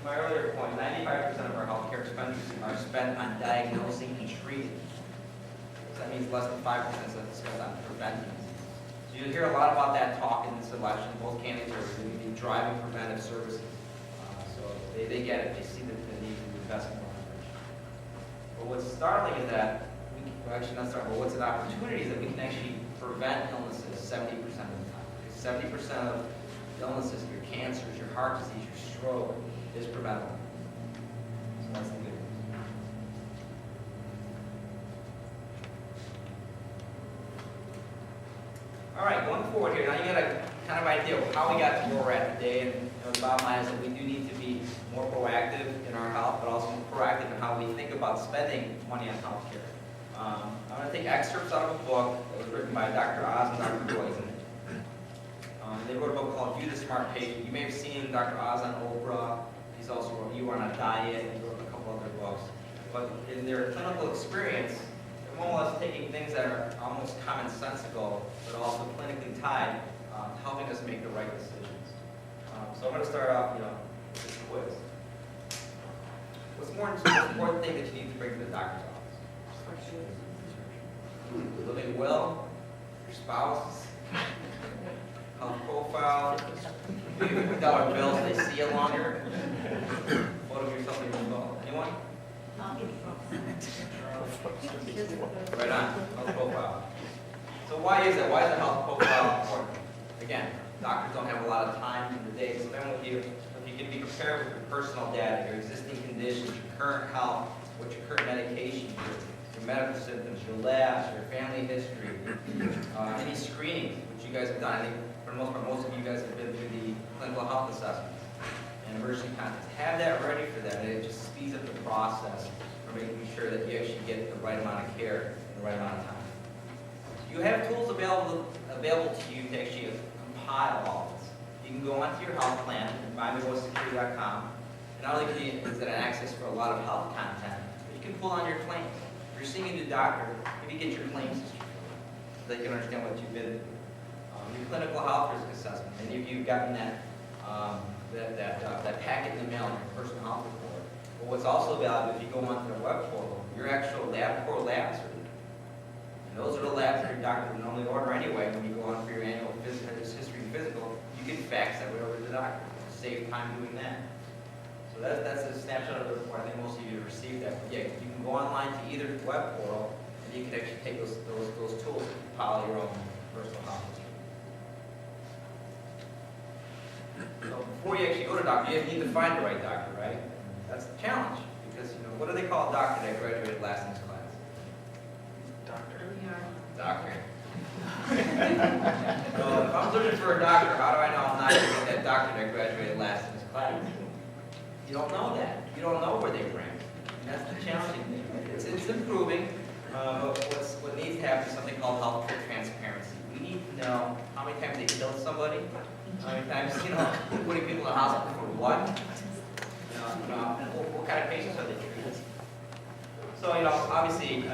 my earlier point, 95% of our healthcare expenditures are spent on diagnosing and treating. So that means less than 5% is spent on preventing. So you'll hear a lot about that talk in this election. Both candidates are going to be driving preventive services. So they get it. They see the need to invest more in prevention. But what's startling is that, well, actually not startling, but what's an opportunity is that we can actually prevent illnesses 70% of the time. 70% of illnesses, your cancers, your heart disease, your stroke, is preventable. So that's the good news. All right, going forward here, now you got a kind of idea of how we got to where we're at today, and the bottom line is that we do need to be more proactive in our health, but also more proactive in how we think about spending money on healthcare. I'm going to take excerpts out of a book that was written by Dr. Oz and Dr. Boysen. They wrote a book called View the Smart Patient. You may have seen Dr. Oz on Oprah. He's also wrote You Are on a Diet, and he wrote a couple other books. But in their clinical experience, they're more or less taking things that are almost commonsensical, but also clinically tied, helping us make the right decisions. So I'm going to start off, with this quiz. What's the most important thing that you need to bring to the doctor's office? Living will, your spouse, health profile, $50 bills, they see you longer. Photo of yourself in your phone. Anyone? Right on, health profile. So why is that? Why is the health profile important? Again, doctors don't have a lot of time in the day to spend with you. If you can be prepared with your personal data, your existing conditions, your current health, what your current medication is, your medical symptoms, your labs, your family history, any screenings, which you guys have done. I think for the most part, most of you guys have been through the clinical health assessments and emergency contacts. Have that ready for them, and it just speeds up the process for making sure that you actually get the right amount of care in the right amount of time. You have tools available to you to actually compile all this. You can go onto your health plan at MyMidwestSecurity.com, and not only is it an access for a lot of health content, but you can pull on your claims. If you're seeing a new doctor, maybe get your claims history so they can understand what you've been through. Your clinical health risk assessment. Many of you have gotten that packet in the mail, your personal health report. But what's also valuable, if you go onto the web portal, your actual LabCorp labs are there. And those are the labs that your doctor would normally order anyway when you go on for your annual history and physical. You can fax that right over to the doctor. Save time doing that. So that's a snapshot of the report. I think most of you have received that. But yeah, you can go online to either web portal, and you can actually take those tools to compile your own personal health history. So before you actually go to a doctor, you need to find the right doctor, right? That's the challenge. Because, what do they call a doctor that graduated last in his class? Doctor. So if I'm looking for a doctor, how do I know I'm not going to get that doctor that graduated last in his class? You don't know that. You don't know where they rank. And that's the challenging thing. It's improving, but what needs to happen is something called healthcare transparency. We need to know how many times they killed somebody, how many times, putting people in the hospital for what, what kind of patients are they treating. So, obviously, I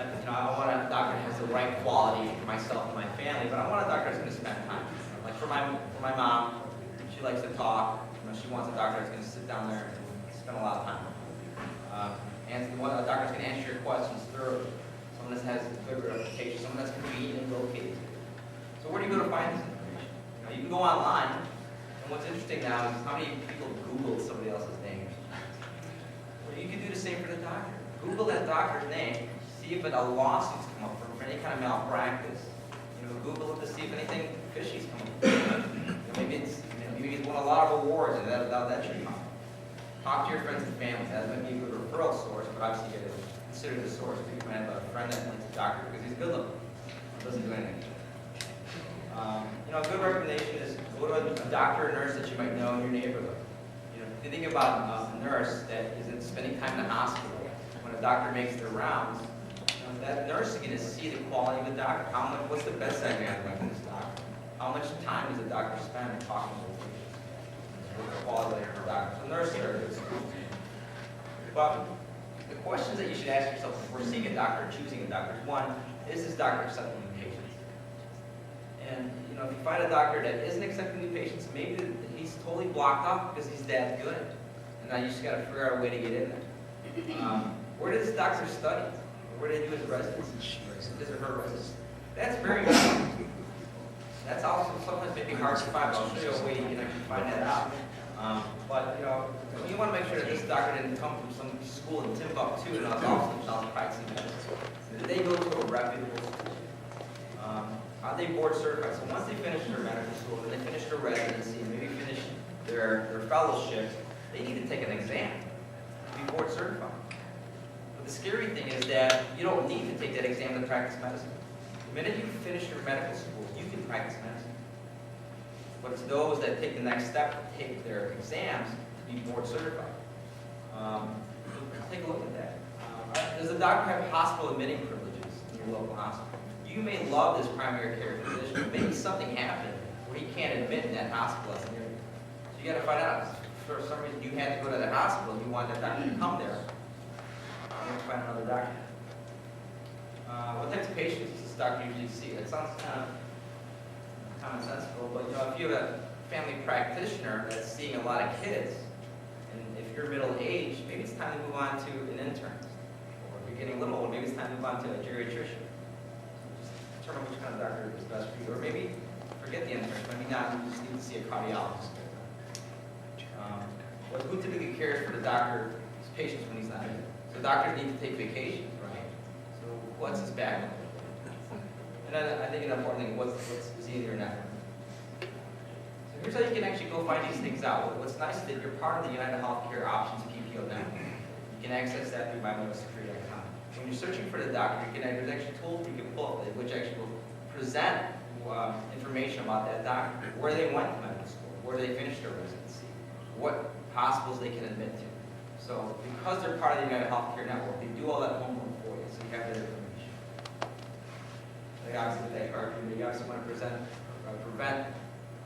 want a doctor that has the right quality for myself and my family, but I want a doctor that's going to spend time. Like for my mom, she likes to talk. She wants a doctor that's going to sit down there and spend a lot of time. And a doctor that's going to answer your questions thoroughly. Someone that has a good reputation, someone that's convenient and located. So where do you go to find this information? You can go online, and what's interesting now is how many people Googled somebody else's name. Well, you can do the same for the doctor. Google that doctor's name, see if a lawsuit's come up for any kind of malpractice. Google it to see if anything fishy's come up. Maybe he's won a lot of awards, and that should come. Talk to your friends and family. That might be a good referral source, but obviously you got to consider the source. You might have a friend that likes a doctor because he's good looking. Doesn't do anything. A good recommendation is go to a doctor or nurse that you might know in your neighborhood. If you think about a nurse that isn't spending time in the hospital, when a doctor makes their rounds, that nurse is going to see the quality of the doctor. What's the bedside manner like in this doctor? How much time does the doctor spend talking to the patients? What's the quality of the doctor? So nurses are good schools. But the questions that you should ask yourself before seeing a doctor or choosing a doctor is, one, is this doctor accepting new patients? And if you find a doctor that isn't accepting new patients, maybe he's totally blocked off because he's that good. and now you just got to figure out a way to get in there. Where did this doctor study? Where did he do his residency? His or her residency? That's very good. That's also sometimes maybe hard to find. I'll show you a way you can actually find that out. But you want to make sure that this doctor didn't come from some school in Timbuktu and also practicing medicine. Did they go to a reputable school? Are they board certified? So once they finish their medical school, and they finish their residency, and maybe finish their fellowship, they need to take an exam to be board certified. But the scary thing is that you don't need to take that exam to practice medicine. The minute you finish your medical school, you can practice medicine. But it's those that take the next step to take their exams to be board certified. Take a look at that. Does the doctor have hospital admitting privileges in your local hospital? You may love this primary care physician, but maybe something happened where he can't admit in that hospital as near you. So you got to find out. For some reason, you had to go to that hospital, you want that doctor to come there. You have to find another doctor. What types of patients does this doctor usually see? It sounds kind of commonsensical, but if you have a family practitioner that's seeing a lot of kids, and if you're middle-aged, maybe it's time to move on to an internist. Or if you're getting a little old, maybe it's time to move on to a geriatrician. Determine which kind of doctor is best for you, or maybe forget the internist. Maybe not. You just need to see a cardiologist. But who typically cares for the doctor's patients when he's not here? So doctors need to take vacations, right? So what's his background? And then I think an important thing: is he in your network? So here's how you can actually go find these things out. What's nice is that you're part of the United Healthcare Options PPO network. You can access that through MyMedical.com. When you're searching for the doctor, there's actually tools you can pull up which actually will present information about that doctor, where they went to medical school, where they finished their residency, what hospitals they can admit to. So because they're part of the United Healthcare Network, they do all that homework for you, so you have that information. Like obviously with that card, you obviously want to prevent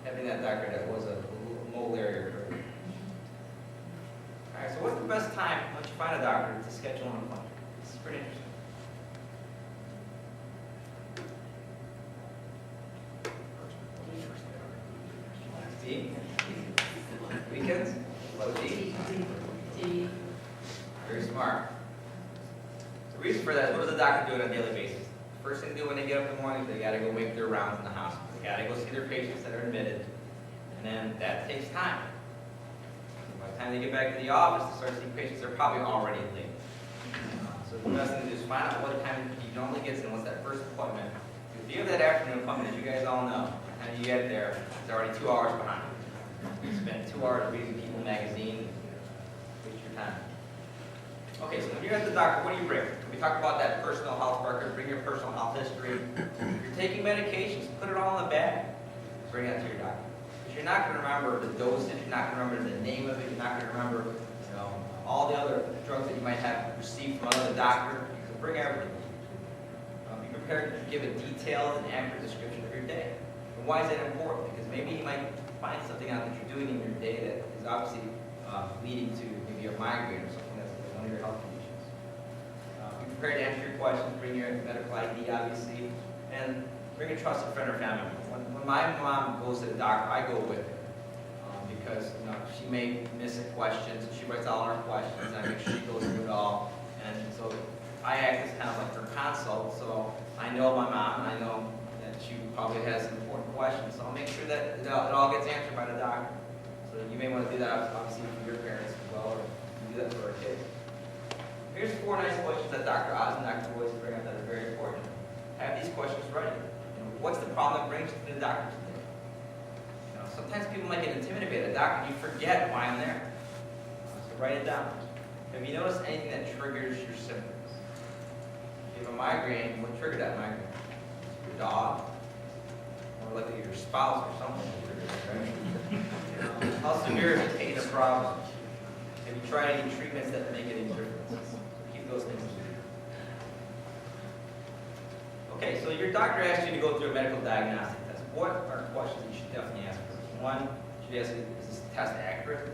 having that doctor that was a mole area. All right, so what's the best time once you find a doctor to schedule an appointment? This is pretty interesting. D? Weekends? Low D? D. Very smart. The reason for that is what does the doctor do on a daily basis? First thing they do when they get up in the morning, they got to go make their rounds in the hospital. They got to go see their patients that are admitted. And then that takes time. By the time they get back to the office to start seeing patients, they're probably already late. So the best thing to do is find out what time he normally gets in, what's that first appointment. If you have that afternoon appointment, as you guys all know, and you get there, it's already 2 hours behind. You spend 2 hours reading People magazine, waste your time. Okay, so when you're at the doctor, what do you bring? We talked about that personal health record. Bring your personal health history. If you're taking medications, put it all in the bag. Bring that to your doctor. Because you're not going to remember the dosage. You're not going to remember the name of it. You're not going to remember, all the other drugs that you might have received from another doctor. So bring everything. Be prepared to give a detailed and accurate description of your day. And why is that important? Because maybe you might find something out that you're doing in your day that is obviously leading to maybe a migraine or something that's one of your health conditions. Be prepared to answer your questions. Bring your medical ID, obviously, and bring a trusted friend or family member. When my mom goes to the doctor, I go with her because she may miss a question, so she writes all her questions, and I make sure she goes through it all. And so I act as kind of like her consult. So I know my mom, and I know that she probably has some important questions. So I'll make sure that it all gets answered by the doctor. So you may want to do that obviously for your parents as well, or do that for our kids. Here's 4 nice questions that Dr. Oz and Dr. Boyce bring up that are very important. Have these questions ready. What's the problem that brings you to the doctor today? Sometimes people might get intimidated by the doctor and you forget why I'm there. So write it down. Have you noticed anything that triggers your symptoms? If you have a migraine, what triggered that migraine? Your dog? Or likely your spouse or something that triggered it, right? How severe is the pain or problem? Have you tried any treatments that make any difference? So keep those things. Okay, so your doctor asks you to go through a medical diagnostic test. What are questions you should definitely ask for? One, should you ask, is this test accurate?